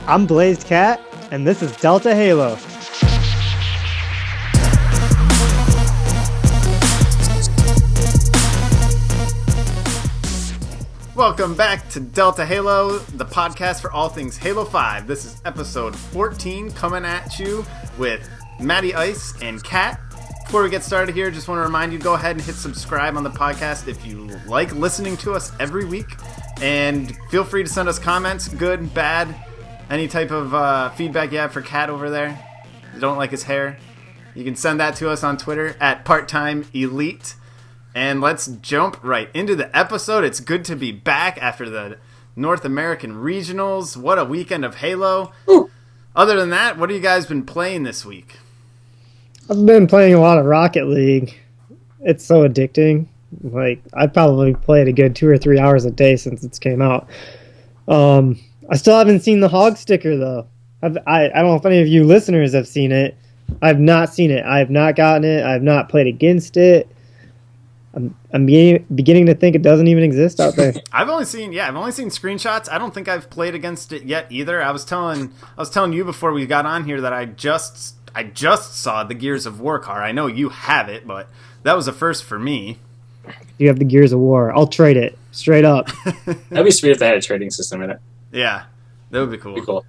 I'm Blazed Cat, and this is Delta Halo. Welcome back to Delta Halo, the podcast for all things Halo 5. This is episode 14 coming at you with MattyIce and Cat. Before we get started here, just want to remind you, go ahead and hit subscribe on the podcast if you like listening to us every week. And feel free to send us comments, good, bad, any type of feedback you have for Cat over there. You don't like his hair? You can send that to us on Twitter at PartTimeElite. And let's jump right into the episode. It's good to be back after the North American Regionals. What a weekend of Halo. Ooh. Other than that, what have you guys been playing this week? I've been playing a lot of Rocket League. It's so addicting. Like, I probably played a good 2 or 3 hours a day since it came out. I still haven't seen the hog sticker, though. I don't know if any of you listeners have seen it. I've not seen it. I have not gotten it. I have not played against it. I'm beginning to think it doesn't even exist out there. I've only seen screenshots. I don't think I've played against it yet either. I was telling you before we got on here that I just saw the Gears of War car. I know you have it, but that was a first for me. You have the Gears of War. I'll trade it straight up. That'd be sweet if they had a trading system in it. Yeah, that would be cool.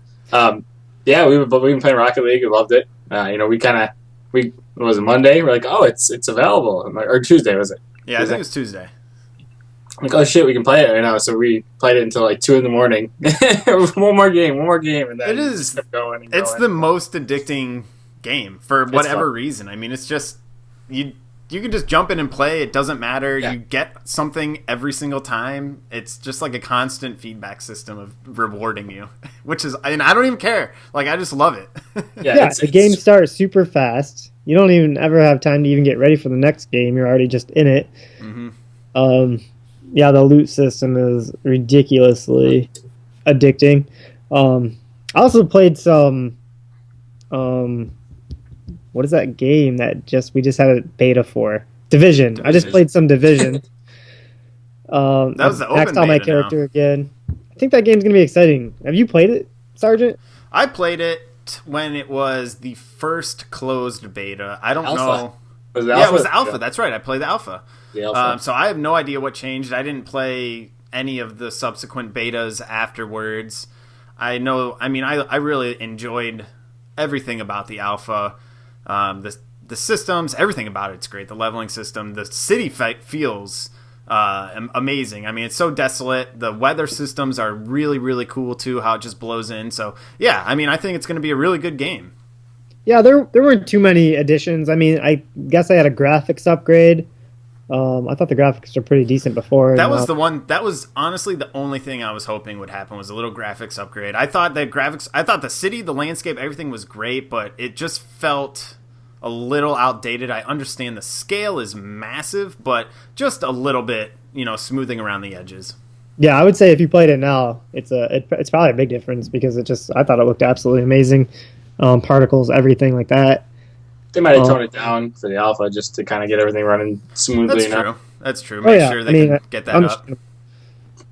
Yeah, we've been playing Rocket League. We loved it. Was it Monday? We're like, oh, it's available. Or Tuesday, was it? Yeah, I think it was Tuesday. I'm like, oh shit, we can play it right now. So we played it until like 2 in the morning. one more game, and then it is. Just kept going. It's the most addicting game for whatever reason. I mean, it's just you can just jump in and play. It doesn't matter. Yeah. You get something every single time. It's just like a constant feedback system of rewarding you, which is, and I don't even care. Like, I just love it. Yeah, the game starts super fast. You don't even ever have time to even get ready for the next game. You're already just in it. Mm-hmm. Yeah, the loot system is ridiculously addicting. I also played some. What is that game that we just had a beta for? Division. I just played some Division. That was the open maxed out my character now. Again. I think that game's gonna be exciting. Have you played it, Sergeant? I played it when it was the first closed beta. I don't know. Was it Alpha? Alpha? Yeah, it was Alpha. Yeah. That's right. I played the Alpha. The Alpha. So I have no idea what changed. I didn't play any of the subsequent betas afterwards. I really enjoyed everything about the Alpha. The systems, everything about it's great. The leveling system, the city feels amazing. I mean, it's so desolate. The weather systems are really, really cool too. How it just blows in. So yeah, I mean, I think it's going to be a really good game. Yeah, there weren't too many additions. I mean, I guess I had a graphics upgrade. I thought the graphics were pretty decent before. That was the one. That was honestly the only thing I was hoping would happen was a little graphics upgrade. I thought the city, the landscape, everything was great, but it just felt a little outdated. I understand the scale is massive, but just a little bit, smoothing around the edges. Yeah, I would say if you played it now, it's probably a big difference because I thought it looked absolutely amazing. Particles, everything like that. They might have toned it down for the Alpha just to kind of get everything running smoothly. That's true. Make sure they can get that up. And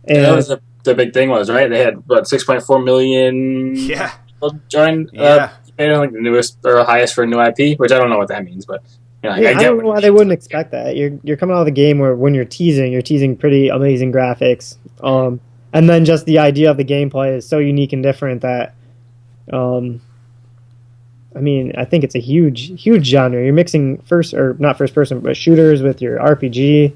that was the big thing right? They had, 6.4 million people join. Like the newest or highest for a new IP, which I don't know what that means, but I don't know why they wouldn't expect that. You're coming out of the game where when you're teasing pretty amazing graphics, and then just the idea of the gameplay is so unique and different that, I mean, I think it's a huge genre. You're mixing not first person, but shooters with your RPG.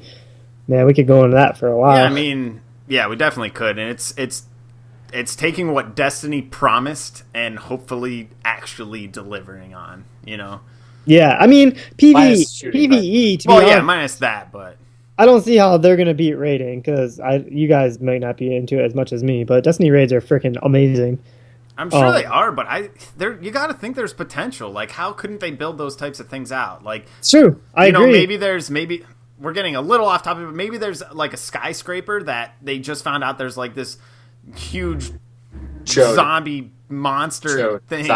Man, we could go into that for a while. Yeah, I mean, we definitely could, and it's taking what Destiny promised and hopefully actually delivering on, Yeah, I mean, PvE, to be honest, minus that, but I don't see how they're going to beat raiding, because you guys might not be into it as much as me, but Destiny raids are freaking amazing. I'm sure they are, but you got to think there's potential. Like, how couldn't they build those types of things out? Like, it's true. I agree. Maybe we're getting a little off topic, but maybe there's like a skyscraper that they just found out there's like this huge zombie monster thing.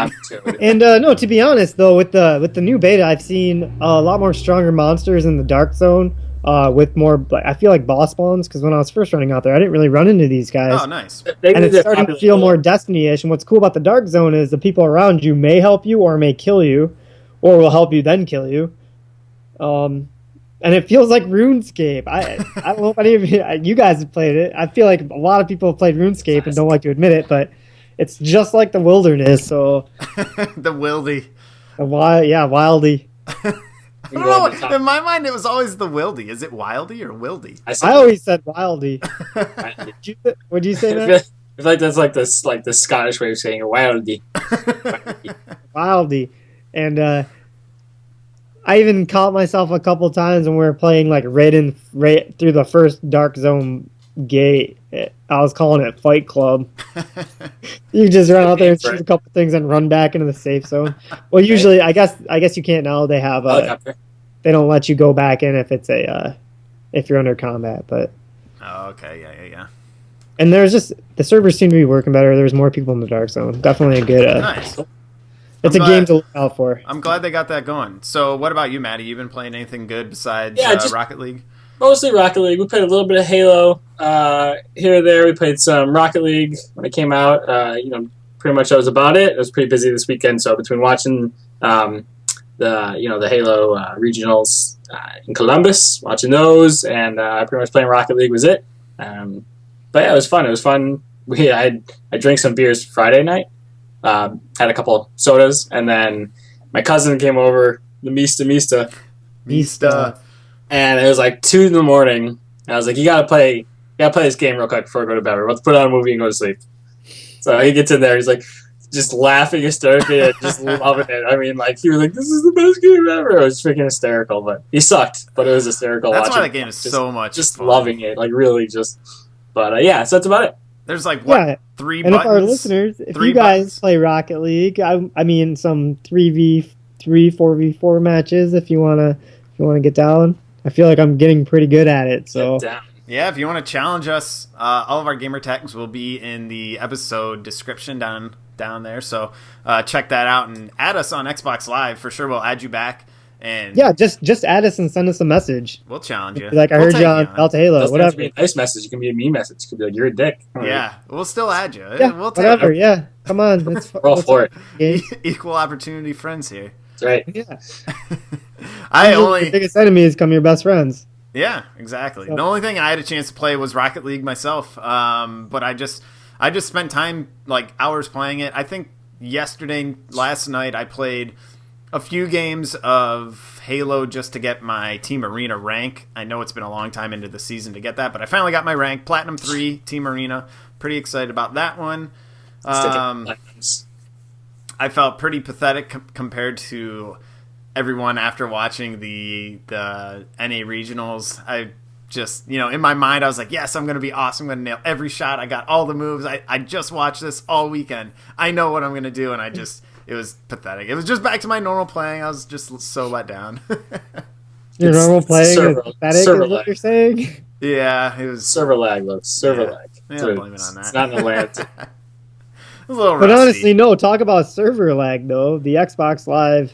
And no, to be honest though, with the new beta, I've seen a lot more stronger monsters in the dark zone. with more. I feel like boss spawns because when I was first running out there, I didn't really run into these guys. Oh, nice. And it's starting to feel more Destiny-ish. And what's cool about the Dark Zone is the people around you may help you or may kill you, or will help you then kill you. And it feels like RuneScape. I don't know if any of you guys have played it. I feel like a lot of people have played RuneScape and don't like to admit it, but it's just like the wilderness. So the wildy. Wildy. I don't know. In my mind, it was always the wildy. Is it wildy or wildy? I always said wildy. What do you say, man? I feel like that's like the Scottish way of saying wildy. Wildy. And I even caught myself a couple times when we were playing like right through the first Dark Zone gate. I was calling it Fight Club. You just run out there and shoot a couple things and run back into the safe zone. Well, usually, I guess you can't now. They have they don't let you go back in if it's if you're under combat. But okay, yeah. And there's just the servers seem to be working better. There's more people in the Dark Zone. Definitely a good. Nice. It's a game to look out for. I'm glad they got that going. So, what about you, Matty? You been playing anything good besides Rocket League? Mostly Rocket League. We played a little bit of Halo here or there. We played some Rocket League when it came out. Pretty much that was about it. It was pretty busy this weekend, so between watching the Halo regionals in Columbus, watching those, and pretty much playing Rocket League was it. But yeah, it was fun. It was fun. I drank some beers Friday night. Had a couple sodas, and then my cousin came over, the Mista. And it was like 2 in the morning, and I was like, you gotta play this game real quick before I go to bed. We're about to put on a movie and go to sleep. So he gets in there, he's like just laughing hysterically and just loving it. I mean, like, he was like, this is the best game ever. It was freaking hysterical, but he sucked, but it was hysterical. That's why that game is so much just fun. Loving it, like really just. But yeah, so that's about it. There's like 3 and buttons? if our listeners, if you guys play Rocket League, I mean some 3v3, 4v4 matches, if you wanna get down. I feel like I'm getting pretty good at it. So yeah, if you want to challenge us, all of our gamer tags will be in the episode description down there. So check that out and add us on Xbox Live for sure. We'll add you back. And yeah, just add us and send us a message. We'll challenge you. Like I heard you on Delta Halo. Whatever. It can be a nice message. It can be a mean message. It could be like, you're a dick. Yeah, we'll still add you. Yeah, we'll whatever. Yeah, come on. We're all for it. Equal opportunity friends here. That's right. Yeah. Your biggest enemies come your best friends. Yeah, exactly. So. The only thing I had a chance to play was Rocket League myself, but I just spent time, like hours playing it. I think last night, I played a few games of Halo just to get my Team Arena rank. I know it's been a long time into the season to get that, but I finally got my rank, Platinum 3, Team Arena. Pretty excited about that one. I felt pretty pathetic compared to everyone after watching the NA regionals. I just, in my mind, I was like, yes, I'm going to be awesome. I'm going to nail every shot. I got all the moves. I just watched this all weekend. I know what I'm going to do, and it was pathetic. It was just back to my normal playing. I was just so let down. Your normal playing is pathetic, is what you're saying? Yeah, it was... Server lag, lag. Yeah, blame it on that. It's not in the land. A little rusty. But honestly, no, talk about server lag, though. The Xbox Live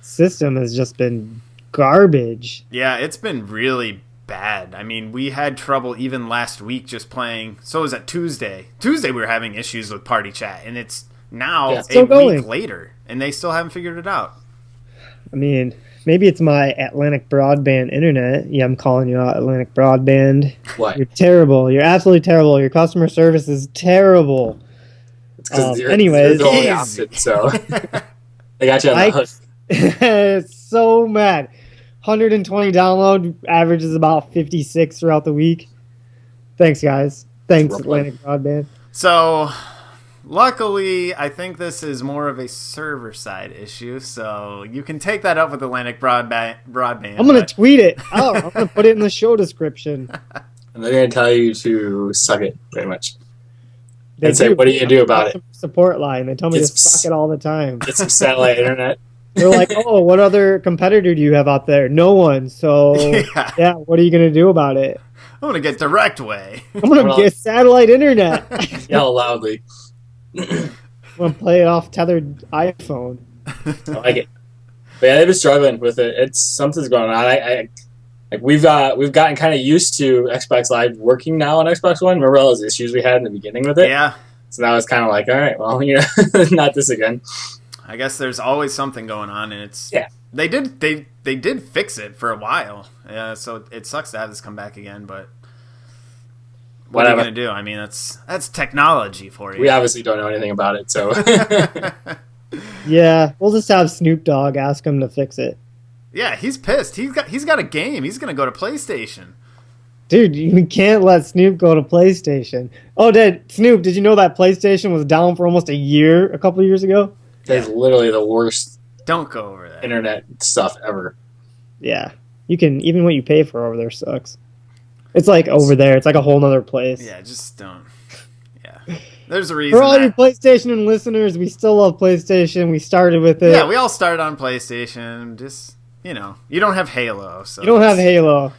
system has just been garbage. Yeah, it's been really bad. I mean, we had trouble even last week just playing. So it was at Tuesday. Tuesday we were having issues with party chat, and it's now a week later, and they still haven't figured it out. I mean, maybe it's my Atlantic Broadband internet. Yeah, I'm calling you out, Atlantic Broadband. What? You're terrible. You're absolutely terrible. Your customer service is terrible. Anyways, you're the opposite, so they got you on the hook. It's so mad. 120 download, average is about 56 throughout the week. Thanks, guys. Thanks, Atlantic Broadband. So, luckily, I think this is more of a server-side issue, so you can take that up with Atlantic Broadband. I'm going to tweet it. I'm going to put it in the show description. And they're going to tell you to suck it, pretty much. They say, what are you going to do about it? Support line. They tell me to suck it all the time. Get some satellite internet. They're like, oh, what other competitor do you have out there? No one. So, yeah, what are you going to do about it? I'm going to get direct way. I'm going to get satellite internet. Yell loudly. I'm going to play it off tethered iPhone. I like it. But yeah, they've been struggling with it. Something's going on. Like we've gotten kind of used to Xbox Live working now on Xbox One. Remember all those issues we had in the beginning with it? Yeah. So now it's kind of like, all right, well, not this again. I guess there's always something going on, and it's they did fix it for a while. Yeah, so it sucks to have this come back again, but what are you gonna do? I mean, that's technology for you. We obviously don't know anything about it, so Yeah, we'll just have Snoop Dogg ask him to fix it. Yeah, he's pissed. He's got a game. He's gonna go to PlayStation. Dude, you can't let Snoop go to PlayStation. Oh, Snoop, did you know that PlayStation was down for almost a year a couple of years ago? That's literally the worst. Don't go over there. Internet stuff ever. Yeah, you can even what you pay for over there sucks. It's like over there. It's like a whole nother place. Yeah, just don't. Yeah, there's a reason. For all you PlayStation and listeners, we still love PlayStation. We started with it. Yeah, we all started on PlayStation. Just you don't have Halo, so you don't have Halo.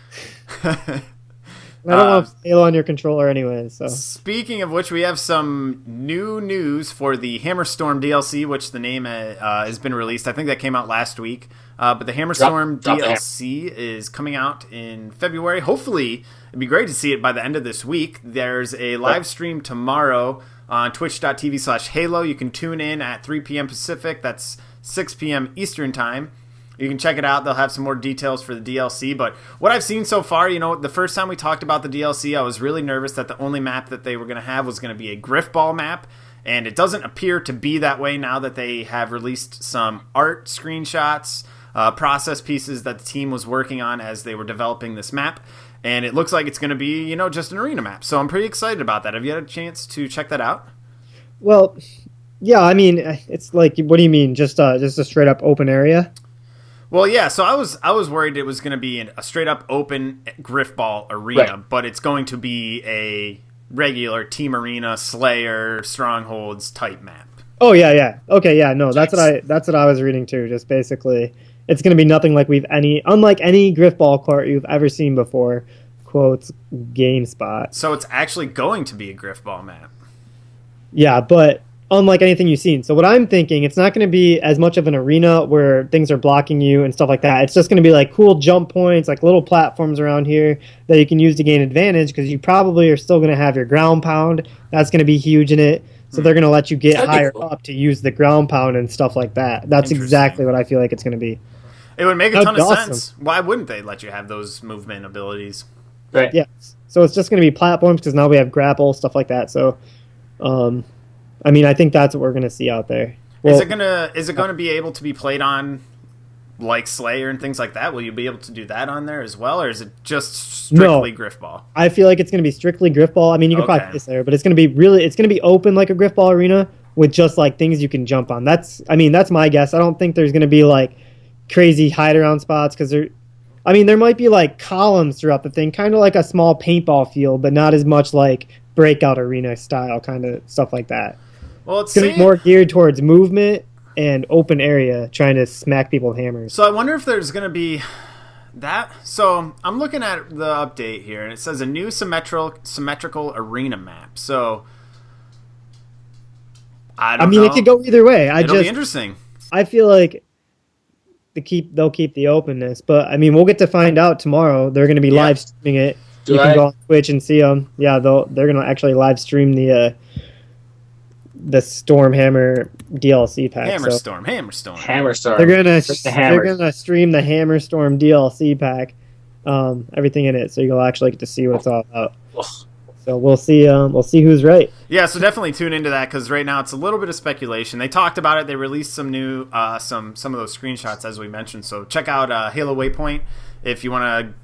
I don't want Halo on your controller anyway. So speaking of which, we have some new news for the Hammerstorm DLC, which the name has been released. I think that came out last week. But the Hammerstorm DLC is coming out in February. Hopefully, it'd be great to see it by the end of this week. There's a live stream tomorrow on twitch.tv/Halo. You can tune in at 3 p.m. Pacific. That's 6 p.m. Eastern Time. You can check it out. They'll have some more details for the DLC. But what I've seen so far, the first time we talked about the DLC, I was really nervous that the only map that they were going to have was going to be a Griffball map. And it doesn't appear to be that way now that they have released some art screenshots, process pieces that the team was working on as they were developing this map. And it looks like it's going to be, just an arena map. So I'm pretty excited about that. Have you had a chance to check that out? Well, yeah, I mean, it's like, what do you mean? Just a straight up open area? Well, yeah, so I was worried it was going to be a straight-up open Griffball arena, right. But it's going to be a regular Team Arena, Slayer, Strongholds type map. Oh, yeah. Okay, yeah, no, that's what I was reading too. Just basically, it's going to be nothing like unlike any Griffball court you've ever seen before, quotes, GameSpot. So it's actually going to be a Griffball map. Yeah, but unlike anything you've seen. So what I'm thinking, it's not going to be as much of an arena where things are blocking you and stuff like that. It's just going to be like cool jump points, like little platforms around here that you can use to gain advantage because you probably are still going to have your ground pound. That's going to be huge in it. So they're going to let you get higher up to use the ground pound and stuff like that. That's exactly what I feel like it's going to be. It would make a ton of sense. Why wouldn't they let you have those movement abilities? Right. Yeah. So it's just going to be platforms because now we have grapple, stuff like that. So, I mean, I think that's what we're going to see out there. Well, is it gonna be able to be played on like Slayer and things like that? Will you be able to do that on there as well, or is it just strictly Griffball? I feel like it's going to be strictly Griffball. I mean, you can probably play Slayer, but it's going to be open like a Griffball arena with just like things you can jump on. That's my guess. I don't think there's going to be like crazy hide around spots because there might be like columns throughout the thing, kind of like a small paintball field, but not as much like breakout arena style kind of stuff like that. Well, it's going to be more geared towards movement and open area, trying to smack people with hammers. So I wonder if there's going to be that. So I'm looking at the update here, and it says a new symmetrical arena map. So I don't know. It could go either way. It'll be interesting. I feel like they'll keep the openness, but I mean, we'll get to find out tomorrow. They're going to be live streaming it. You can go on Twitch and see them. Yeah, they're going to actually live stream the Stormhammer DLC pack. Hammerstorm. They're gonna stream the Hammerstorm DLC pack, everything in it, so you'll actually get to see what it's all about. So we'll see who's right. Yeah, so definitely tune into that because right now it's a little bit of speculation. They talked about it. They released some new some of those screenshots as we mentioned. So check out Halo Waypoint if you want to.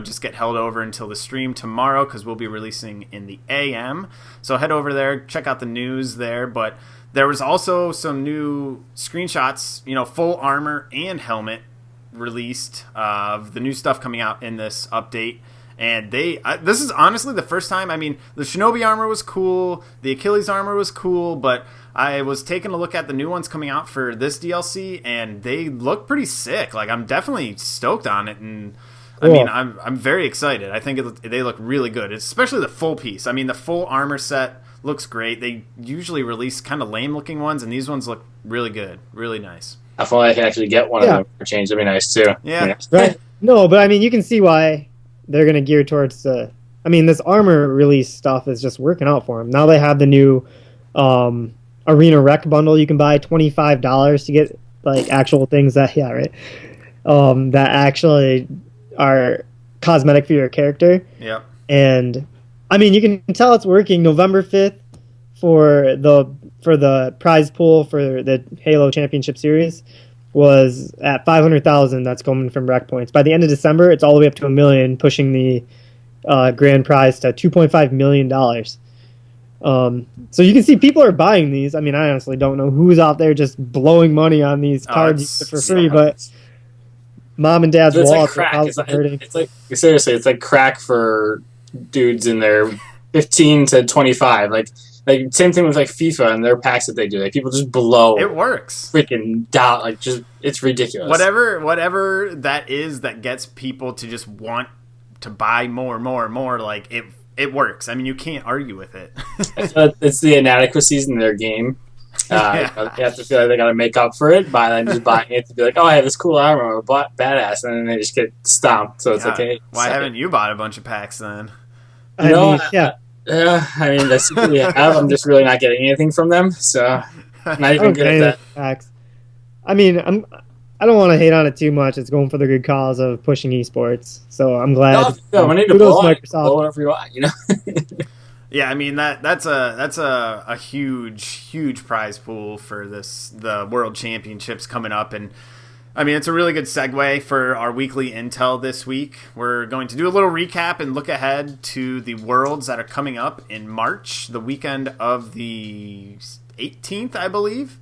Just get held over until the stream tomorrow because we'll be releasing in the AM. So head over there, check out the news there. But there was also some new screenshots, full armor and helmet released of the new stuff coming out in this update. And this is honestly the first time. I mean, the Shinobi armor was cool, the Achilles armor was cool, but I was taking a look at the new ones coming out for this DLC, and they look pretty sick. Like, I'm definitely stoked on it, and cool. I mean, I'm very excited. I think they look really good, especially the full piece. I mean, the full armor set looks great. They usually release kind of lame-looking ones, and these ones look really good, really nice. If only I can actually get one of them for change, that'd be nice, too. Yeah. Right. No, but I mean, you can see why they're going to gear towards the. I mean, this armor release stuff is just working out for them. Now they have the new Arena Rec bundle. You can buy $25 to get like actual things that right, that actually are cosmetic for your character. Yep. And I mean, you can tell it's working. November 5th for the prize pool for the Halo Championship Series was at 500,000. That's coming from rec points. By the end of December, it's all the way up to 1 million, pushing the grand prize to $2.5 million. So you can see people are buying these. I mean, I honestly don't know who's out there just blowing money on these cards for free, but mom and dad's wallets are hurting. It's like seriously, it's like crack for dudes in their 15 to 25. Like same thing with like FIFA and their packs that they do. Like people just blow. It works. Freaking doubt. Like just it's ridiculous. Whatever that is that gets people to just want to buy more. Like it works. I mean, you can't argue with it. It's the inadequacies in their game. They have to feel like they got to make up for it by then just buying it to be like, oh, I have this cool armor, badass, and then they just get stomped. So it's like, hey, why haven't you bought a bunch of packs then? I mean, yeah. I mean, that's really have. I'm just really not getting anything from them, so not even good at that. Packs. I mean, I don't want to hate on it too much. It's going for the good cause of pushing esports, so I'm glad. No, we need to blow whatever you want, you know. Yeah, I mean that's a huge prize pool for the World Championships coming up, and I mean it's a really good segue for our weekly intel this week. We're going to do a little recap and look ahead to the Worlds that are coming up in March, the weekend of the 18th, I believe.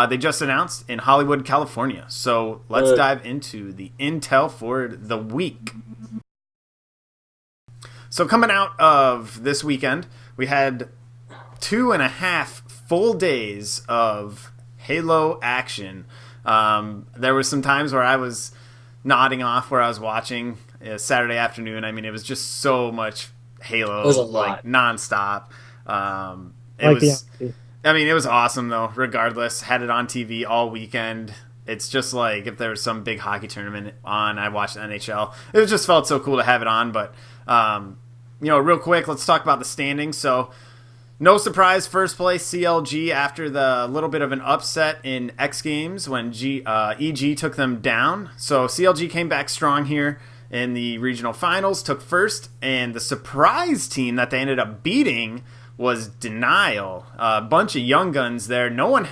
They just announced in Hollywood, California. So let's dive into the intel for the week. So coming out of this weekend, we had 2.5 full days of Halo action. There was some times where I was nodding off where I was watching Saturday afternoon. I mean, it was just so much Halo, like nonstop. It was awesome though. Regardless, had it on TV all weekend. It's just like if there was some big hockey tournament on, I watched the NHL. It just felt so cool to have it on. But real quick, let's talk about the standings. So, no surprise, first place CLG after the little bit of an upset in X Games when EG took them down. So CLG came back strong here in the regional finals, took first, and the surprise team that they ended up beating was Denial. A bunch of young guns there. None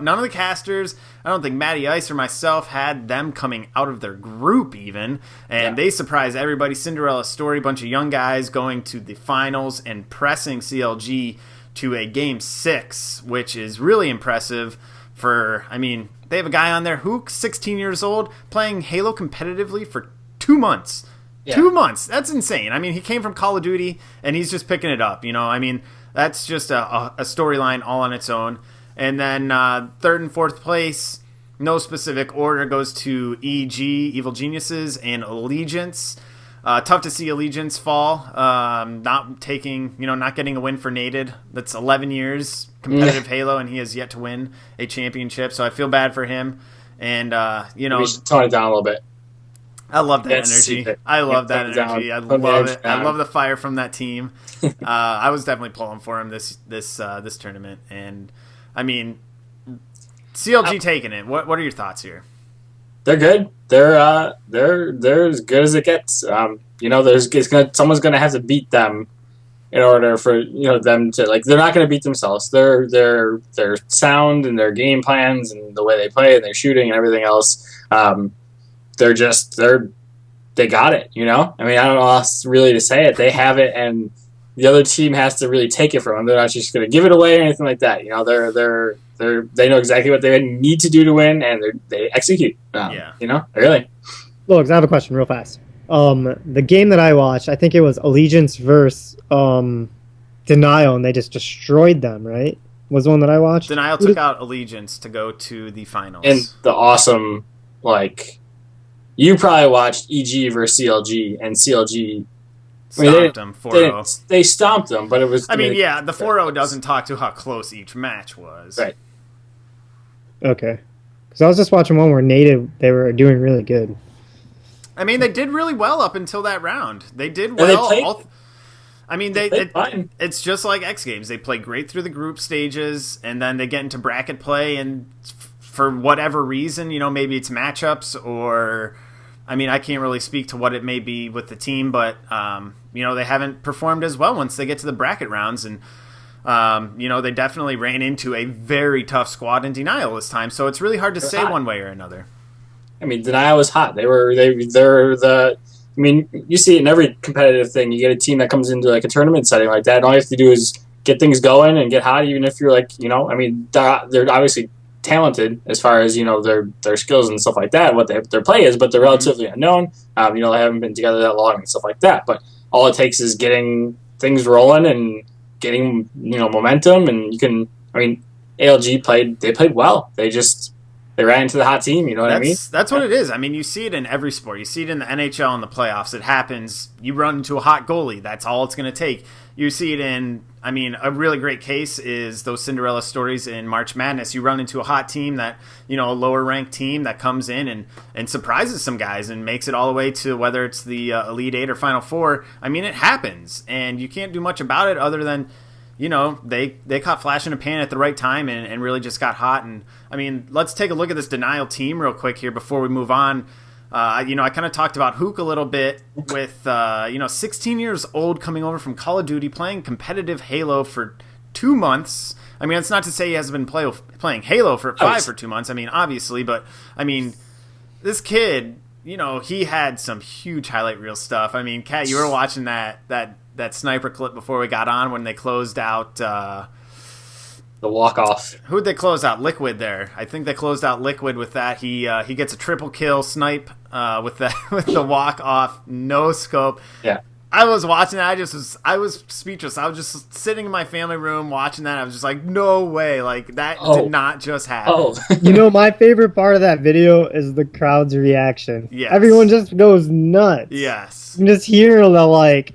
of the casters, I don't think MattyIce or myself had them coming out of their group even, and they surprised everybody. Cinderella story, bunch of young guys going to the finals and pressing CLG to a game 6, which is really impressive they have a guy on there who 16 years old playing Halo competitively for 2 months. Yeah. 2 months. That's insane. I mean, he came from Call of Duty and he's just picking it up, I mean, that's just a storyline all on its own. And then third and fourth place, no specific order, goes to EG, Evil Geniuses, and Allegiance. Tough to see Allegiance fall, not getting a win for Nated. That's 11 years competitive Halo, and he has yet to win a championship. So I feel bad for him. And we should tone it down a little bit. I love that energy. I love that energy. I love it. I love the fire from that team. I was definitely pulling for him this tournament, and I mean, CLG taking it. What are your thoughts here? They're good. They're as good as it gets. Someone's gonna have to beat them in order for them to they're not gonna beat themselves. Their sound and their game plans and the way they play and their shooting and everything else. They got it. I mean, I don't know how else really to say it. They have it, and the other team has to really take it from them. They're not just going to give it away or anything like that. They know exactly what they need to do to win, and they execute. Really. Look, I have a question real fast. The game that I watched, I think it was Allegiance versus Denial, and they just destroyed them, right? Was the one that I watched? Denial took out Allegiance to go to the finals. And the awesome, you probably watched EG versus CLG, and CLG stomped them 4-0. They stomped them, but it was... the 4-0 doesn't talk to how close each match was. Right. Okay. Because I was just watching one where Native, they were doing really good. I mean, they did really well up until that round. They did And well. they played fine. It's just like X Games. They play great through the group stages, and then they get into bracket play, and for whatever reason, maybe it's matchups or, I mean, I can't really speak to what it may be with the team, but, they haven't performed as well once they get to the bracket rounds, and, they definitely ran into a very tough squad in Denial this time, so it's really hard to say one way or another. I mean, Denial was hot. They're the. I mean, you see it in every competitive thing. You get a team that comes into like a tournament setting like that, and all you have to do is get things going and get hot. Even if you're like, I mean, they're obviously talented as far as their skills and stuff like that, what their play is, but they're relatively unknown. They haven't been together that long and stuff like that. But all it takes is getting things rolling and getting momentum, and you can. I mean, ALG played well. They ran into the hot team, what I mean? That's what it is. I mean, you see it in every sport. You see it in the NHL in the playoffs. It happens. You run into a hot goalie. That's all it's going to take. You see it in, I mean, a really great case is those Cinderella stories in March Madness. You run into a hot team that, a lower-ranked team that comes in and surprises some guys and makes it all the way to whether it's the Elite Eight or Final Four. I mean, it happens, and you can't do much about it other than they caught flash in a pan at the right time and really just got hot. And, I mean, let's take a look at this Denial team real quick here before we move on. I kind of talked about Hook a little bit with, 16 years old coming over from Call of Duty, playing competitive Halo for 2 months. I mean, it's not to say he hasn't been playing Halo for 2 months. I mean, obviously, but, I mean, this kid, he had some huge highlight reel stuff. I mean, Kat, you were watching that sniper clip before we got on when they closed out the walk-off. Who'd they close out? Liquid there. I think they closed out Liquid with that. He gets a triple kill snipe with the walk-off, no scope. Yeah. I was watching that. I was speechless. I was just sitting in my family room watching that. I was just like, no way. Like, that did not just happen. My favorite part of that video is the crowd's reaction. Yes. Everyone just goes nuts. Yes. You can just hear the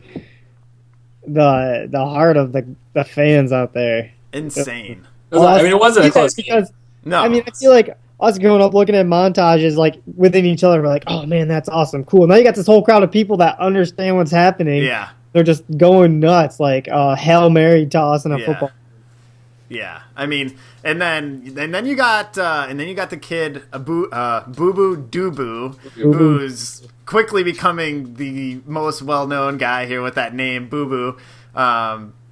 heart of the fans out there. Insane. I mean, it wasn't a close game. No. I mean, I feel like us growing up looking at montages like within each other, we're like, oh man, that's awesome, cool. Now you got this whole crowd of people that understand what's happening. Yeah. They're just going nuts, like Hail Mary toss in a football. Yeah, I mean, and then you got the kid Boo Boo Doo who's quickly becoming the most well-known guy here with that name, Boo Boo.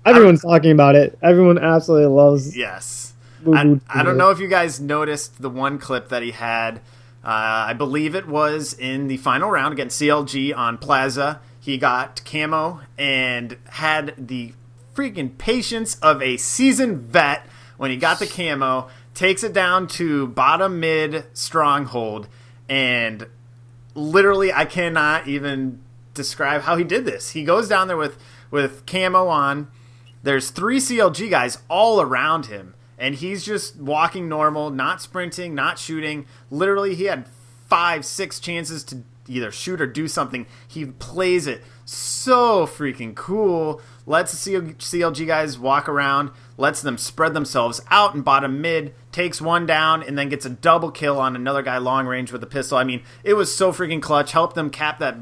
Everyone's talking about it. Everyone absolutely loves. Yes, Boo I don't know if you guys noticed the one clip that he had. I believe it was in the final round against CLG on Plaza. He got camo and had the freaking patience of a seasoned vet when he got the camo, takes it down to bottom mid stronghold, and literally I cannot even describe how he did this. He goes down there with camo on. There's 3 CLG guys all around him, and he's just walking normal, not sprinting, not shooting. Literally, he had 5-6 chances to either shoot or do something. He plays it so freaking cool. Lets the CLG guys walk around, lets them spread themselves out in bottom mid, takes one down, and then gets a double kill on another guy long range with a pistol. I mean, it was so freaking clutch. Helped them cap that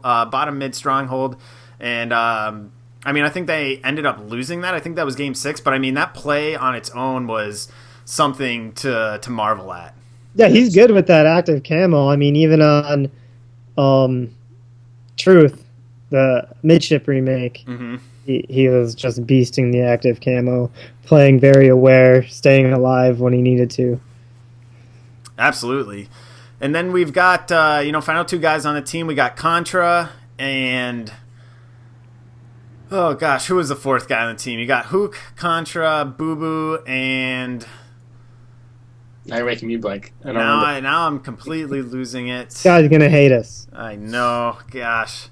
bottom mid stronghold. And, I mean, I think they ended up losing that. I think that was game 6. But, I mean, that play on its own was something to marvel at. Yeah, he's good with that active camo. I mean, even on Truth, the Midship remake, he was just beasting the active camo, playing very aware, staying alive when he needed to. Absolutely. And then we've got, final 2 guys on the team. We got Contra and... Oh, gosh, who was the 4th guy on the team? You got Hook, Contra, Boo Boo, and... Now you're making me blank. Now I'm completely losing it. This guy's going to hate us. I know. Gosh.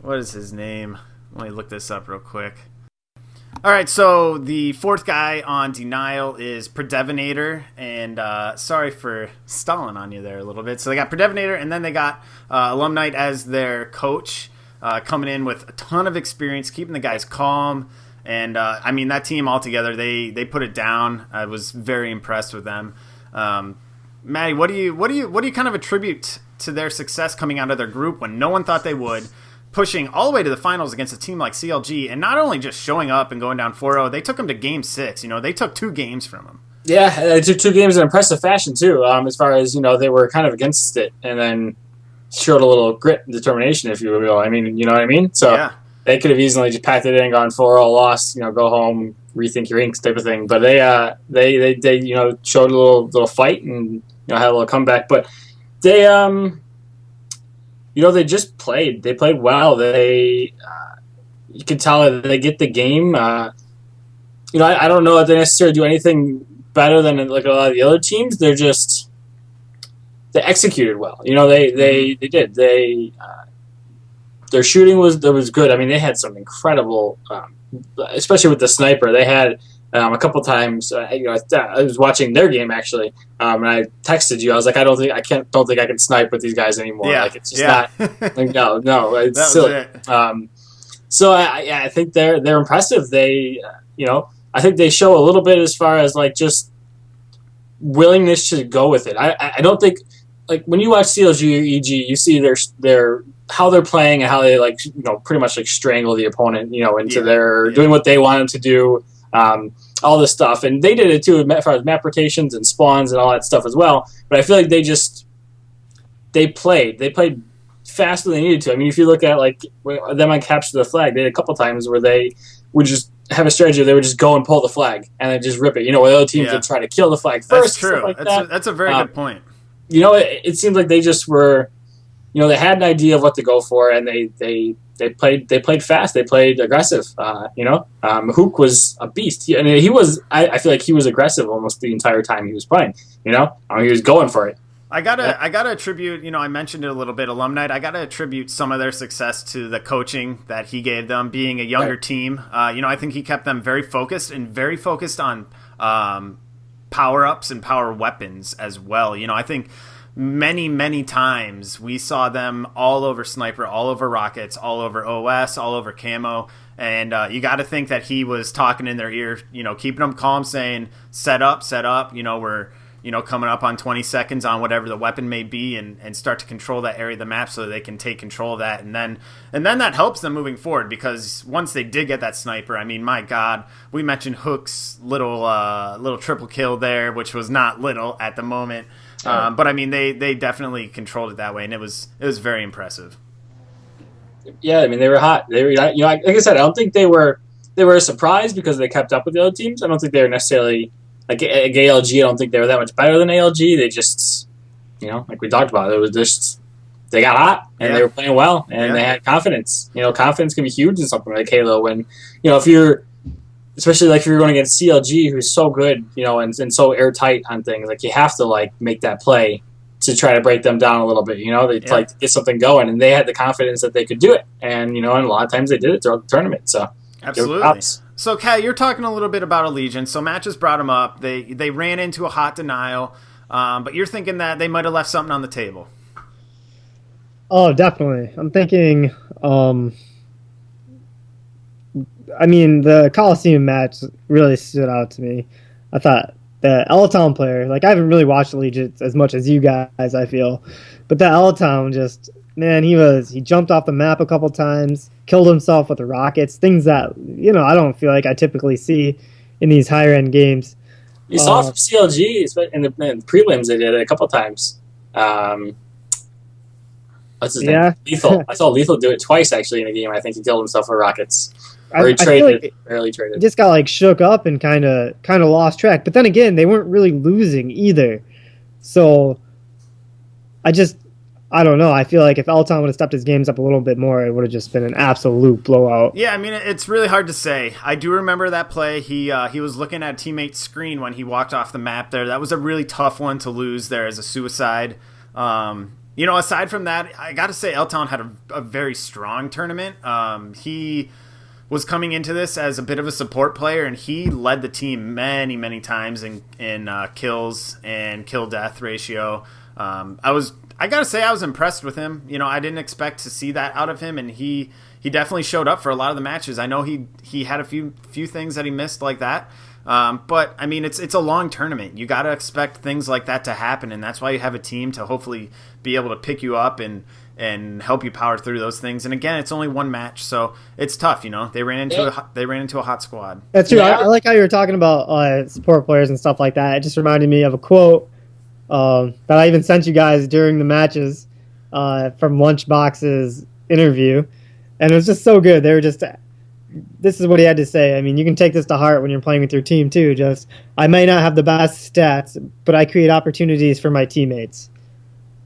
What is his name? Let me look this up real quick. All right, so the 4th guy on Denial is Predevinator, and sorry for stalling on you there a little bit. So they got Predevinator, and then they got Alumnite as their coach, coming in with a ton of experience, keeping the guys calm. And I mean, that team altogether, they put it down. I was very impressed with them. Matty, what do you kind of attribute to their success coming out of their group when no one thought they would, pushing all the way to the finals against a team like CLG, and not only just showing up and going down 4-0, they took them to Game 6. They took 2 games from them. Yeah, they took 2 games in impressive fashion, too, as far as, they were kind of against it, and then showed a little grit and determination, if you will. I mean, you know what I mean? So yeah. They could have easily just packed it in, gone 4-0, lost, go home, rethink your inks type of thing. But they showed a little fight and had a little comeback. But they they just played. They played well. They you can tell that they get the game. I don't know if they necessarily do anything better than like a lot of the other teams. They executed well. They did. Their shooting was good. I mean, they had some incredible, especially with the sniper. They had a couple times. I was watching their game actually, and I texted you. I was like, don't think I can snipe with these guys anymore. Yeah. Like it's just not. Like, no, it's that silly. Was it. So I think they're impressive. They, I think they show a little bit as far as like just willingness to go with it. I don't think like when you watch CLG or EG, you see their how they're playing and how they pretty much like strangle the opponent, into their doing what they want them to do, all this stuff. And they did it too as far as map rotations and spawns and all that stuff as well. But I feel like they played faster than they needed to. I mean, if you look at like them on Capture the Flag, they had a couple times where they would just have a strategy. They would just go and pull the flag and then just rip it. Where other teams would try to kill the flag first. That's true. Like that's a very good point. It seems like they just were. They had an idea of what to go for, and they played fast. They played aggressive. Hook was a beast. I feel like he was aggressive almost the entire time he was playing. He was going for it. I gotta attribute. I mentioned it a little bit. Alumni. I gotta attribute some of their success to the coaching that he gave them, being a younger team. I think he kept them very focused on power ups and power weapons as well. I think. Many times we saw them all over Sniper, all over Rockets, all over OS, all over Camo, and you got to think that he was talking in their ear, keeping them calm, saying, set up, we're, coming up on 20 seconds on whatever the weapon may be and start to control that area of the map so they can take control of that. And then that helps them moving forward because once they did get that sniper, I mean, my God, we mentioned Hook's little triple kill there, which was not little at the moment. But I mean, they definitely controlled it that way, and it was very impressive. Yeah, I mean, they were hot. They were, like I said, I don't think they were a surprise because they kept up with the other teams. I don't think they were necessarily like ALG. I don't think they were that much better than ALG. They just, like we talked about, it was just they got hot and they were playing well and they had confidence. Confidence can be huge in something like Halo when, if you're. Especially like if you're going against CLG, who's so good, and so airtight on things, like you have to like make that play to try to break them down a little bit. They like to get something going, and they had the confidence that they could do it, and and a lot of times they did it throughout the tournament. So absolutely. So Kat, you're talking a little bit about Allegiance. So Matt just brought them up. They ran into a hot denial, but you're thinking that they might have left something on the table. Oh, definitely. I'm thinking. I mean, the Coliseum match really stood out to me. I thought the L-Town player, like I haven't really watched Allegiance as much as you guys, I feel, but that L-Town just, man, he jumped off the map a couple times, killed himself with the rockets, things that, I don't feel like I typically see in these higher end games. You saw it from CLG in the prelims. They did it a couple times. What's his name? Lethal. I saw Lethal do it twice actually in a game. I think he killed himself with rockets. Or he traded, barely traded. He just got like shook up and kind of lost track. But then again, they weren't really losing either. So I don't know. I feel like if L-Town would have stepped his games up a little bit more, it would have just been an absolute blowout. Yeah, I mean, it's really hard to say. I do remember that play. He was looking at a teammate's screen when he walked off the map there. That was a really tough one to lose there as a suicide. Aside from that, I got to say L-Town had a very strong tournament. He was coming into this as a bit of a support player, and he led the team many times in kills and kill death ratio. I I gotta say I was impressed with him. You know, I didn't expect to see that out of him, and he definitely showed up for a lot of the matches. I know he had a few things that he missed like that. But I mean, it's a long tournament. You got to expect things like that to happen, and that's why you have a team to hopefully be able to pick you up and help you power through those things. And again, it's only one match, so it's tough. You know, they ran into a hot squad. That's true. I like how you were talking about support players and stuff like that. It just reminded me of a quote that I even sent you guys during the matches from Lunchbox's interview, and it was just so good. They were just. This is what he had to say. I mean, you can take this to heart when you're playing with your team too. Just, I may not have the best stats, but I create opportunities for my teammates.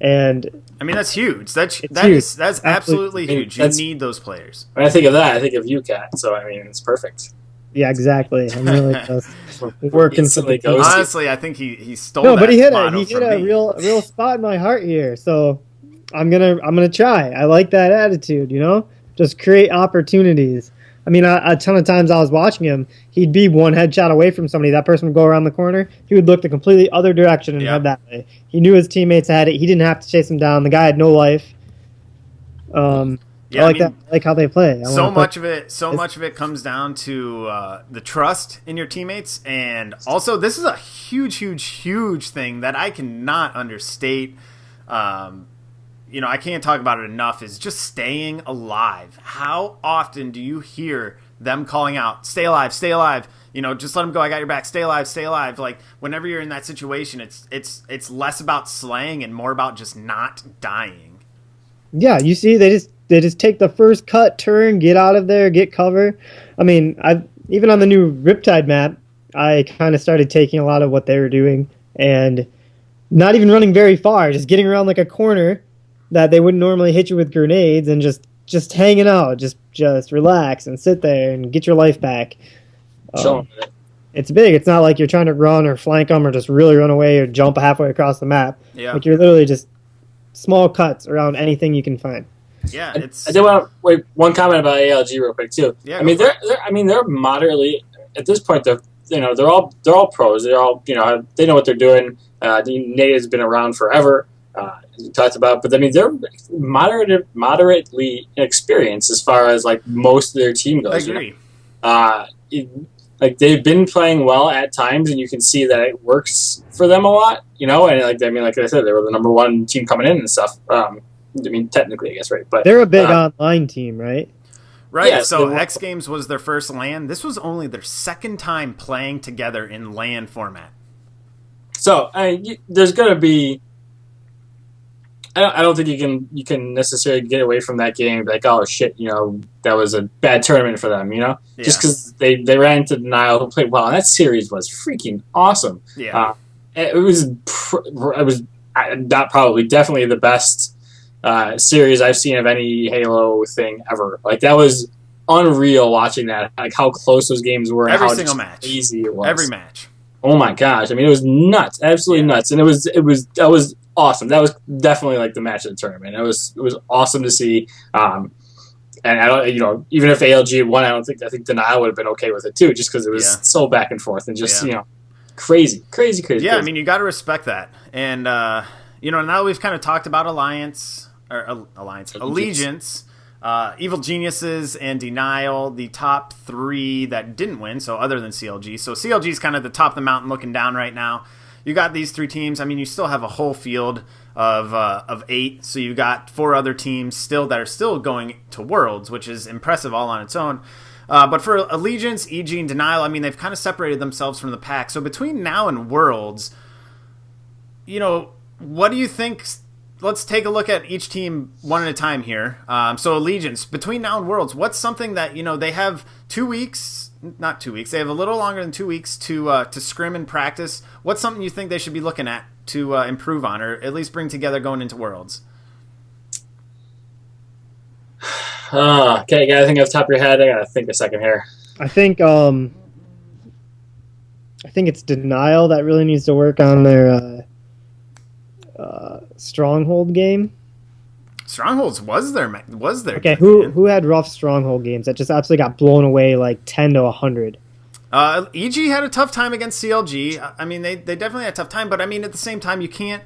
And I mean, that's huge. That's absolutely huge. You need those players. When I think of that, I think of you, Cat. So I mean, it's perfect. Yeah, exactly. I'm really just working for the team. Honestly, I think he stole. No, but he hit a real spot in my heart here. So I'm gonna try. I like that attitude. You know, just create opportunities. I mean, a ton of times I was watching him, he'd be one headshot away from somebody. That person would go around the corner. He would look the completely other direction and head that way. He knew his teammates had it. He didn't have to chase him down. The guy had no life. I like how they play. So much of it comes down to the trust in your teammates, and also this is a huge thing that I cannot understate. You know, I can't talk about it enough, is just staying alive. How often do you hear them calling out, stay alive, stay alive, you know, just let them go, I got your back, stay alive, stay alive. Like, whenever you're in that situation, it's less about slaying and more about just not dying. Yeah, you see, they just take the first cut, turn, get out of there, get cover. I mean, even on the new Riptide map, I kind of started taking a lot of what they were doing and not even running very far, just getting around like a corner that they wouldn't normally hit you with grenades, and just hanging out, just relax and sit there and get your life back. It's big. It's not like you're trying to run or flank them or just really run away or jump halfway across the map. Yeah. Like, you're literally just small cuts around anything you can find. Yeah, I did want to wait one comment about ALG real quick too. Yeah, I mean they're moderately at this point. They're all pros. They're all they know what they're doing. Nate has been around forever. As we talked about, but I mean they're moderately experienced as far as like most of their team goes. I agree. Like they've been playing well at times, and you can see that it works for them a lot. You know, and like I said, they were the number one team coming in and stuff. I mean, technically, I guess, right? But they're a big online team, right? Right. Yeah, so X Games was their first LAN. This was only their second time playing together in LAN format. So there's going to be. I don't think you can necessarily get away from that game and be like, oh shit, you know, that was a bad tournament for them, you know, just because they ran into Denial, who played well, and that series was freaking awesome. Yeah, it was not probably definitely the best series I've seen of any Halo thing ever. Like that was unreal watching that, like how close those games were, and every how single match, easy it was. every match. Oh my gosh! I mean, it was nuts, absolutely nuts, and that was awesome. That was definitely like the match of the tournament. It was awesome to see. And I don't, even if ALG had won, I think Denial would have been okay with it too, just because it was so back and forth and just crazy. Yeah, I mean, you got to respect that. And now we've kind of talked about Allegiance, Evil Geniuses, and Denial, the top three that didn't win. So other than CLG, so CLG is kind of the top of the mountain looking down right now. You got these three teams. I mean, you still have a whole field of 8, so you got 4 other teams still that are still going to Worlds, which is impressive all on its own. But for Allegiance, EG, and Denial, I mean, they've kind of separated themselves from the pack. So between now and Worlds, what do you think? Let's take a look at each team one at a time here. So Allegiance, between now and Worlds, what's something that, they have 2 weeks, not 2 weeks, they have a little longer than 2 weeks to scrim and practice. What's something you think they should be looking at to improve on, or at least bring together going into Worlds? Okay, you gotta think off the top of your head. I gotta think a second here. I think it's Denial that really needs to work on their Stronghold game. Strongholds was their okay. Who had rough Stronghold games that just absolutely got blown away like 10 to 100? EG had a tough time against CLG. I mean, they definitely had a tough time, but I mean, at the same time, you can't.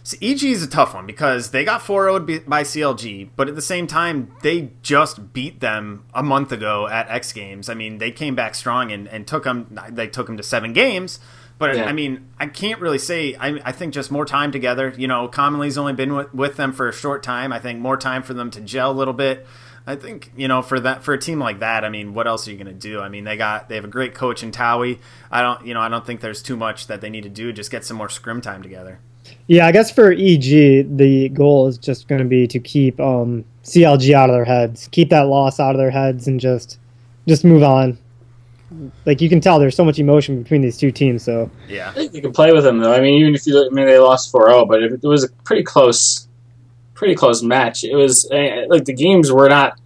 So EG is a tough one because they got 4-0'd by CLG, but at the same time, they just beat them a month ago at X Games. I mean, they came back strong and took them. They took them to 7 games. But I mean, I can't really say. I think just more time together. You know, Commonly's only been with them for a short time. I think more time for them to gel a little bit. I think, you know, for a team like that, I mean, what else are you going to do? I mean, they have a great coach in Towie. I don't think there's too much that they need to do. Just get some more scrim time together. Yeah, I guess for EG, the goal is just going to be to keep CLG out of their heads, keep that loss out of their heads, and just move on. Like, you can tell there's so much emotion between these two teams. So yeah, I think you can play with them though. I mean, even if they lost 4-0, but it was a pretty close match. It was like the games were not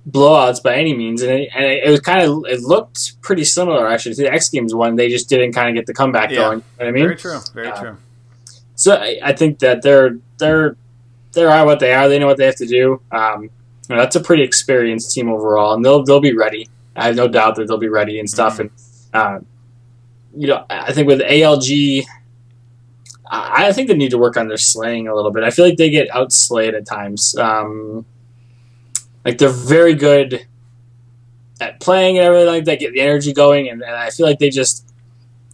blowouts by any means, and it was it looked pretty similar actually to the X Games one. They just didn't kind of get the comeback going. You know what I mean? Very true. Very true. So I think that they're what they are. They know what they have to do. That's a pretty experienced team overall, and they'll be ready. I have no doubt that they'll be ready and stuff. Mm-hmm. And I think with ALG, I think they need to work on their slaying a little bit. I feel like they get outslayed at times. Like they're very good at playing and everything like that, get the energy going, and I feel like they just.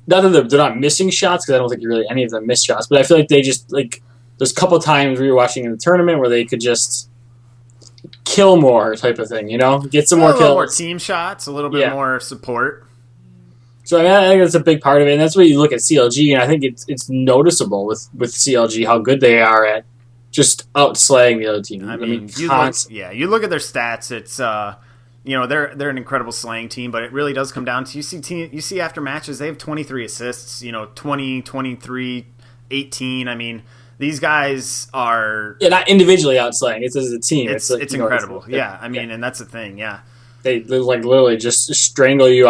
Not that they're not missing shots, because I don't think really any of them miss shots, but I feel like they just, like, there's a couple times we were watching in the tournament where they could just kill more type of thing, you know? Get some more kills. A little more team shots, a little bit more support. So I mean, I think that's a big part of it, and that's where you look at CLG, and I think it's noticeable with CLG how good they are at just outslaying the other team. I mean you look at their stats, it's... they're an incredible slaying team, but it really does come down to you see after matches they have 23 assists, 20, 23, 18. I mean, these guys are not individually outslaying. It's as a team. It's incredible. I mean, and that's the thing. Yeah, they like literally just strangle you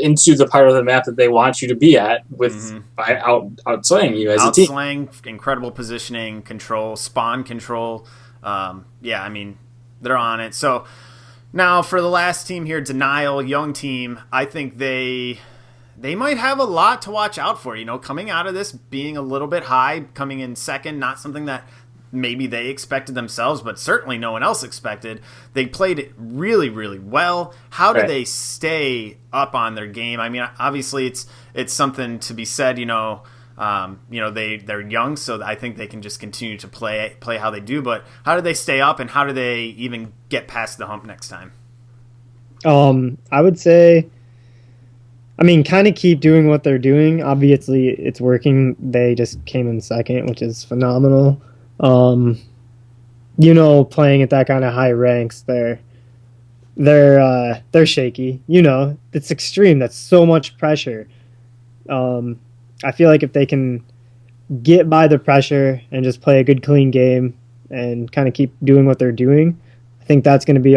into the part of the map that they want you to be at by outslaying you as a team. Outslaying, incredible positioning, control, spawn control. I mean, they're on it. So. Now, for the last team here, Denial, young team, I think they might have a lot to watch out for. Coming out of this, being a little bit high, coming in second, not something that maybe they expected themselves, but certainly no one else expected. They played it really, really well. How do they stay up on their game? I mean, obviously, it's something to be said. They're young, so I think they can just continue to play how they do. But how do they stay up, and how do they even get past the hump next time? I would say, kind of keep doing what they're doing. Obviously, it's working. They just came in second, which is phenomenal. Playing at that kind of high ranks, they're shaky. It's extreme. That's so much pressure. I feel like if they can get by the pressure and just play a good, clean game and kind of keep doing what they're doing, I think that's going to be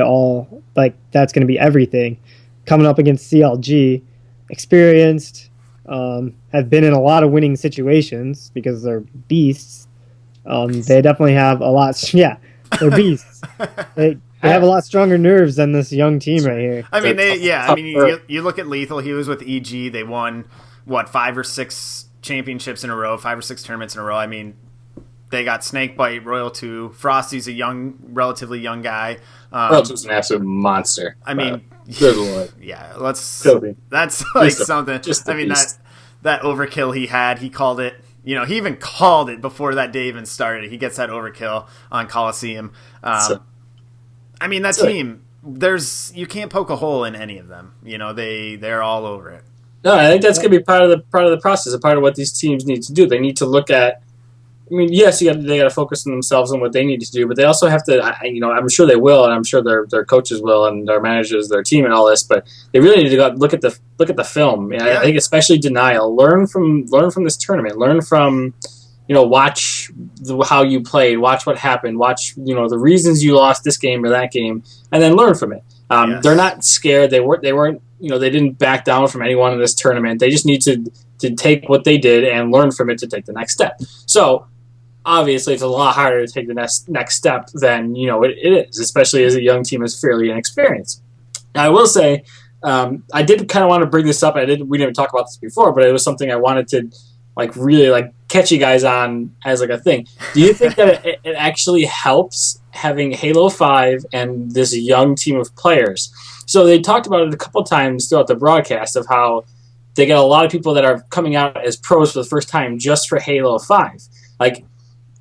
that's going to be everything. Coming up against CLG, experienced, have been in a lot of winning situations because they're beasts. They definitely have a lot. Yeah, they're beasts. They have a lot stronger nerves than this young team right here. I mean, you look at Lethal. He was with EG. They won 5 or 6 championships in a row, 5 or 6 tournaments in a row. I mean, they got Snakebite, Royal 2. Frosty's a relatively young guy. Royal 2's an absolute monster. I mean, good lord. Yeah, that's like something. That overkill he had, he called it. He even called it before that day even started. He gets that overkill on Coliseum. That team, you can't poke a hole in any of them. They're all over it. No, I think that's going to be part of the process, a part of what these teams need to do. They need to look at. I mean, yes, they got to focus on themselves and what they need to do, but they also have to. I'm sure they will, and I'm sure their coaches will, and their managers, their team, and all this. But they really need to go look at the film. I think especially Denial. Learn from this tournament. Learn from, watch how you played. Watch what happened. Watch the reasons you lost this game or that game, and then learn from it. Yes. They're not scared. They weren't. They didn't back down from anyone in this tournament. They just need to take what they did and learn from it to take the next step. So, obviously, it's a lot harder to take the next step than it is, especially as a young team is fairly inexperienced. Now, I will say, I did kind of want to bring this up. We didn't talk about this before, but it was something I wanted to really catchy guys on as like a thing. Do you think that it actually helps having Halo 5 and this young team of players? So they talked about it a couple times throughout the broadcast of how they get a lot of people that are coming out as pros for the first time just for Halo 5. Like,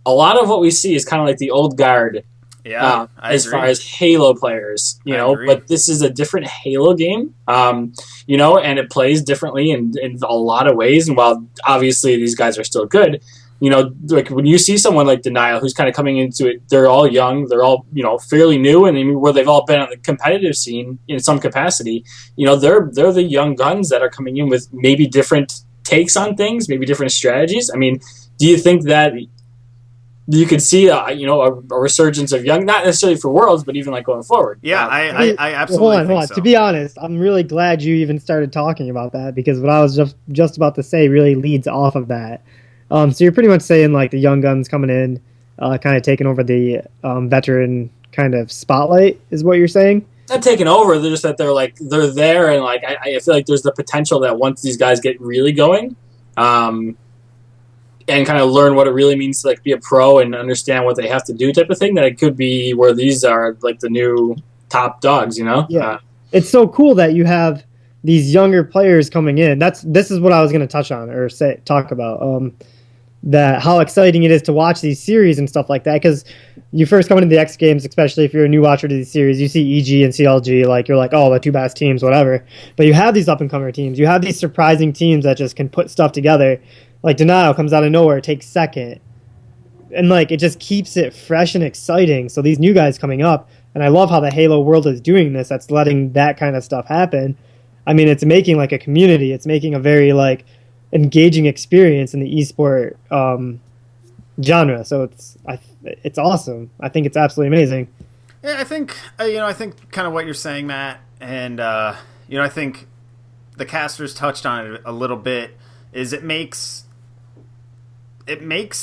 a lot of what we see is kind of like the old guard. Yeah, as far as Halo players, but this is a different Halo game, and it plays differently in a lot of ways. And while obviously these guys are still good, like when you see someone like Denial who's kind of coming into it, they're all young, they're all fairly new, and where they've all been on the competitive scene in some capacity. They're the young guns that are coming in with maybe different takes on things, maybe different strategies. I mean, do you think that you could see a resurgence of young, not necessarily for Worlds, but even like going forward? Yeah, I absolutely hold on. so. To be honest, I'm really glad you even started talking about that, because what I was just about to say really leads off of that. So you're pretty much saying like the young guns coming in, kind of taking over the veteran kind of spotlight is what you're saying? Not taking over, they're just that they're there, and like I feel like there's the potential that once these guys get really going, and kind of learn what it really means to like be a pro and understand what they have to do type of thing, that it could be where these are like the new top dogs, Yeah. It's so cool that you have these younger players coming in. This is what I was going to touch on or talk about. That how exciting it is to watch these series and stuff like that, because you first come into the X Games, especially if you're a new watcher to these series, you see EG and CLG, like you're like, oh, the two best teams, whatever. But you have these up-and-comer teams. You have these surprising teams that just can put stuff together. Like Denial comes out of nowhere, takes second. And like it just keeps it fresh and exciting. So these new guys coming up, and I love how the Halo world is doing this, that's letting that kind of stuff happen. I mean, it's making like a community. It's making a very like engaging experience in the esport genre. So it's awesome. I think it's absolutely amazing. Yeah, I think kind of what you're saying, Matt, and I think the casters touched on it a little bit. Is it makes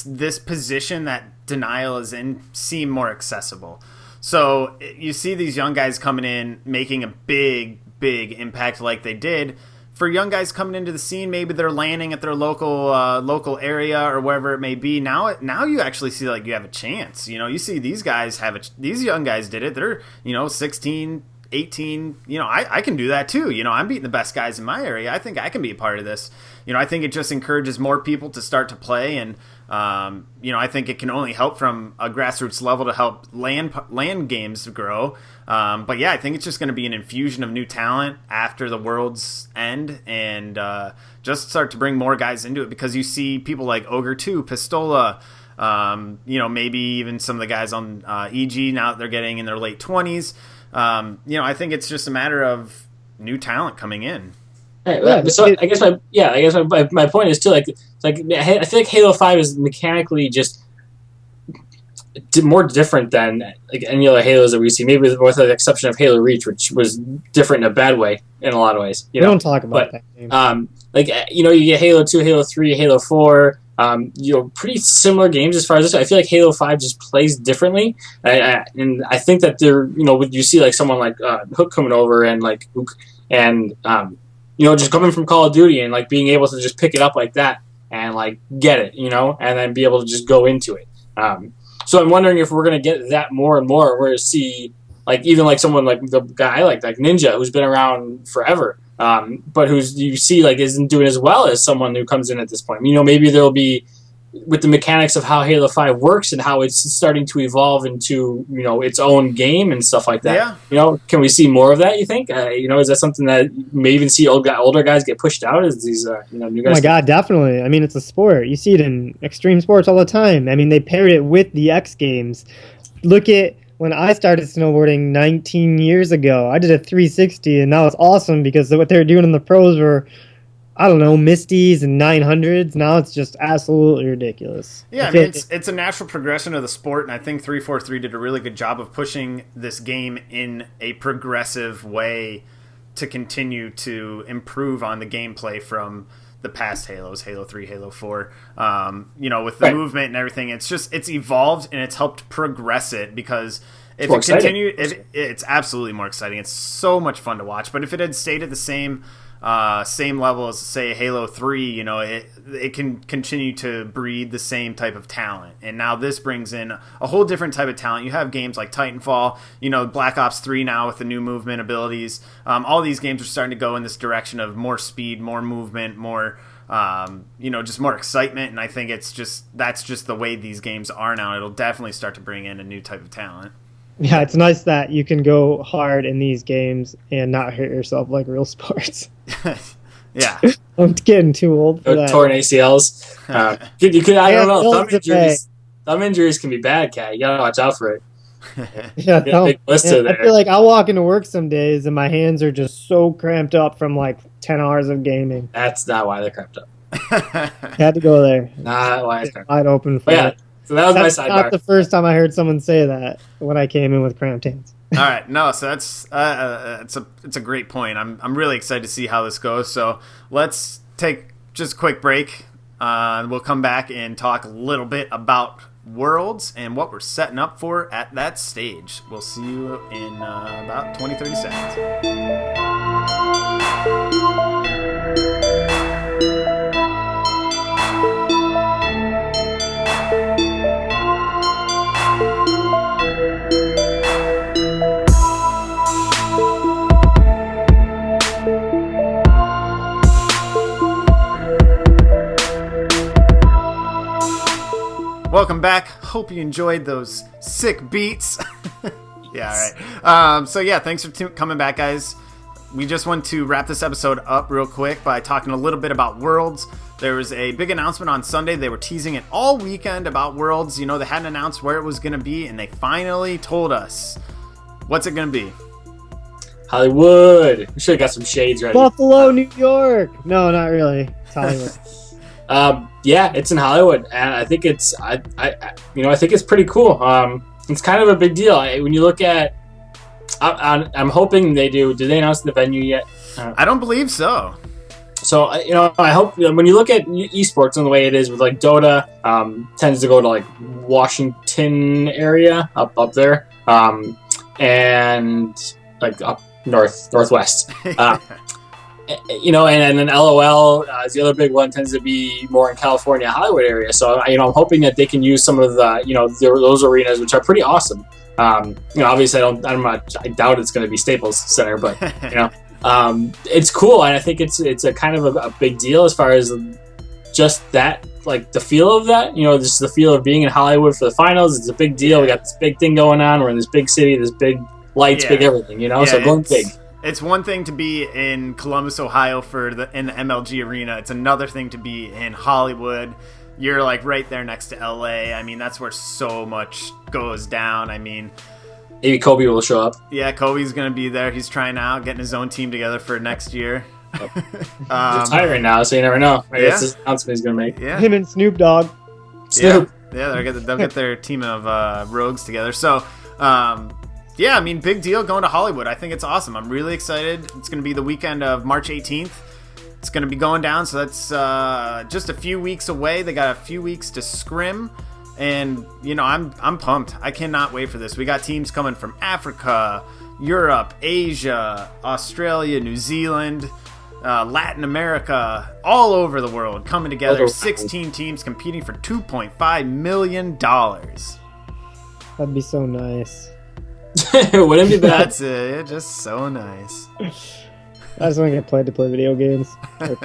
this position that Denial is in seem more accessible. So you see these young guys coming in, making a big impact like they did. For young guys coming into the scene, maybe they're landing at their local area or wherever it may be. Now you actually see like you have a chance. You see these guys these young guys did it. They're 16, 18. I can do that too. I'm beating the best guys in my area. I think I can be a part of this. I think it just encourages more people to start to play, and I think it can only help from a grassroots level to help land games grow. But yeah, I think it's just going to be an infusion of new talent after the World's end, and just start to bring more guys into it, because you see people like Ogre 2, Pistola, maybe even some of the guys on EG now that they're getting in their late 20s. I think it's just a matter of new talent coming in. Right, so I guess my point is too, like I feel like Halo 5 is mechanically just more different than like any other Halos that we see. Maybe with the exception of Halo Reach, which was different in a bad way in a lot of ways. We don't talk about that game. You get Halo 2, Halo 3, Halo 4. Pretty similar games as far as this. I feel like Halo 5 just plays differently, and I think that when you see like someone like Hook coming over and like Hook and just coming from Call of Duty and like being able to just pick it up like that and like get it, and then be able to just go into it. So I'm wondering if we're gonna get that more and more. We're gonna see like even like someone like the guy I like Ninja, who's been around forever. But who's you see like isn't doing as well as someone who comes in at this point. Maybe there'll be, with the mechanics of how Halo 5 works and how it's starting to evolve into its own game and stuff like that. Yeah. Can we see more of that? You think? Is that something that you may even see older guys get pushed out as these new guys? Oh my God, definitely. I mean, it's a sport. You see it in extreme sports all the time. I mean, they paired it with the X Games. Look at when I started snowboarding 19 years ago. I did a 360, and that was awesome because what they were doing in the pros were, I don't know, Misties and 900s. Now it's just absolutely ridiculous. Yeah, I mean, it's a natural progression of the sport, and I think 343 did a really good job of pushing this game in a progressive way to continue to improve on the gameplay from the past Halos, Halo 3, Halo 4. With the movement and everything, it's evolved and it's helped progress it, because if it continued, it's absolutely more exciting. It's so much fun to watch. But if it had stayed at the same same level as, say, Halo 3, you know, it can continue to breed the same type of talent. And now this brings in a whole different type of talent. You have games like Titanfall, you know, Black Ops 3 now with the new movement abilities. All these games are starting to go in this direction of more speed, more movement, more, you know, just more excitement. And I think that's just the way these games are now. It'll definitely start to bring in a new type of talent. Yeah, it's nice that you can go hard in these games and not hurt yourself like real sports. Yeah. I'm getting too old for that. Torn ACLs. I don't know. Thumb injuries can be bad, Cat. You gotta watch out for it. Yeah, big blister there. I feel like I'll walk into work some days and my hands are just so cramped up from like 10 hours of gaming. That's not why they're cramped up. Had to go there. Not why it's cramped up. Wide open for it. So that was that's my sidebar. not the first time I heard someone say that when I came in with cramped hands. All right, no, so that's it's a great point. I'm really excited to see how this goes. So let's take just a quick break. We'll come back and talk a little bit about Worlds and what we're setting up for at that stage. We'll see you in about 20-30 seconds. Welcome back. Hope you enjoyed those sick beats. Yeah, all right. So yeah, thanks for coming back, guys. We just want to wrap this episode up real quick by talking a little bit about Worlds. There was a big announcement on Sunday. They were teasing it all weekend about Worlds. You know, they hadn't announced where it was going to be, and they finally told us. What's it going to be? Hollywood. We should have got some shades ready. Buffalo, New York. No, not really. It's Hollywood. Yeah, it's in Hollywood, and I think it's I think it's pretty cool. It's kind of a big deal when you look at. I'm hoping they do. Did they announce the venue yet? I don't believe so. So I hope when you look at esports and the way it is with like Dota, tends to go to like Washington area up there, and like up northwest. And then LOL is the other big one, tends to be more in California, Hollywood area. So, I'm hoping that they can use some of the, those arenas, which are pretty awesome. Obviously I doubt it's going to be Staples Center, but, it's cool. And I think it's a kind of a big deal as far as just that, like the feel of that, just the feel of being in Hollywood for the finals. It's a big deal. We got this big thing going on. We're in this big city, this big lights, big everything, so going big. It's one thing to be in Columbus, Ohio in the MLG arena. It's another thing to be in Hollywood. You're like right there next to LA. I mean, that's where so much goes down. I mean, maybe Kobe will show up. Yeah, Kobe's going to be there. He's trying out, getting his own team together for next year. He's retiring now, so you never know. Maybe that's his announcement he's going to make. Yeah. Him and Snoop Dogg. Snoop. Yeah, they'll get their team of rogues together. So, yeah, I mean, big deal going to Hollywood. I think it's awesome. I'm really excited. It's going to be the weekend of March 18th. It's going to be going down, so that's just a few weeks away. They got a few weeks to scrim, and I'm pumped. I cannot wait for this. We got teams coming from Africa, Europe, Asia, Australia, New Zealand, Latin America, all over the world coming together. 16 teams competing for $2.5 million. That'd be so nice. Wouldn't be bad. That's it. Just so nice. I just want to get paid to play video games. All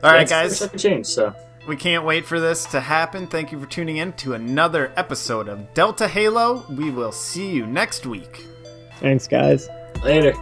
right, guys. It's change, so we can't wait for this to happen. Thank you for tuning in to another episode of Delta Halo. We will see you next week. Thanks, guys. Later.